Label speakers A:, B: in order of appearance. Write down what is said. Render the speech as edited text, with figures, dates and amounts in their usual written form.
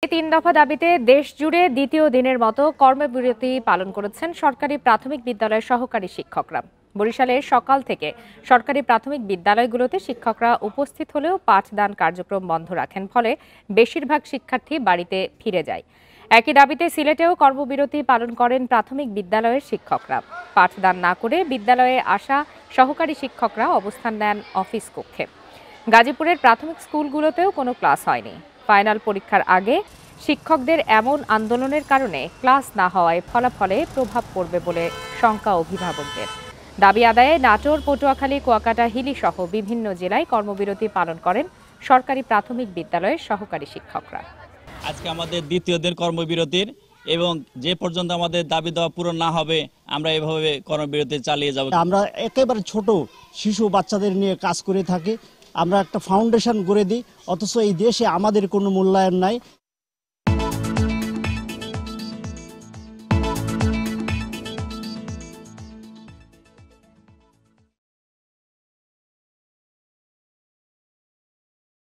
A: তিন দফা দাবিতে দেশ জুড়ে দ্বিতীয় দিনের মতো কর্মবিরতি পালন করেছেন সরকারি প্রাথমিক বিদ্যালয়ের সহকারী শিক্ষকরা। বরিশালে সকাল থেকে সরকারি প্রাথমিক বিদ্যালয়গুলোতে শিক্ষকরা উপস্থিত হলেও পাঠদান কার্যক্রম বন্ধ রাখেন, ফলে বেশিরভাগ শিক্ষার্থী বাড়িতে ফিরে যায়। একই দাবিতে সিলেটেও কর্মবিরতি পালন করেন প্রাথমিক বিদ্যালয়ের শিক্ষকরা। পাঠদান না করে বিদ্যালয়ে আসা সহকারী শিক্ষকরা অবস্থান নেন অফিস কক্ষে। গাজীপুরের প্রাথমিক স্কুলগুলোতেও কোনো ক্লাস হয়নি। ফাইনাল পরীক্ষার আগে শিক্ষকদের এমন আন্দোলনের কারণে ক্লাস না হওয়ায় ফলাফলে প্রভাব পড়বে বলে শঙ্কা অভিভাবকদের। দাবি আদায়ে নাটোর, পটুয়াখালী, কুয়াকাটা, হিলি সহ বিভিন্ন জেলায় কর্মবিরতি পালন করেন সরকারি প্রাথমিক বিদ্যালয়ের সহকারী শিক্ষকরা।
B: আজকে আমাদের দ্বিতীয় দিন কর্মবিরতির, এবং যে পর্যন্ত আমাদের দাবি দেওয়া পূরণ না হবে আমরা এভাবে কর্মবিরতি চালিয়ে যাব।
C: আমরা একেবারে ছোট শিশু বাচ্চাদের নিয়ে কাজ করে থাকি। আমরা একটা ফাউন্ডেশন গড়ে দিই, অথচ এই দেশে আমাদের কোনো মূল্যায়ন নাই।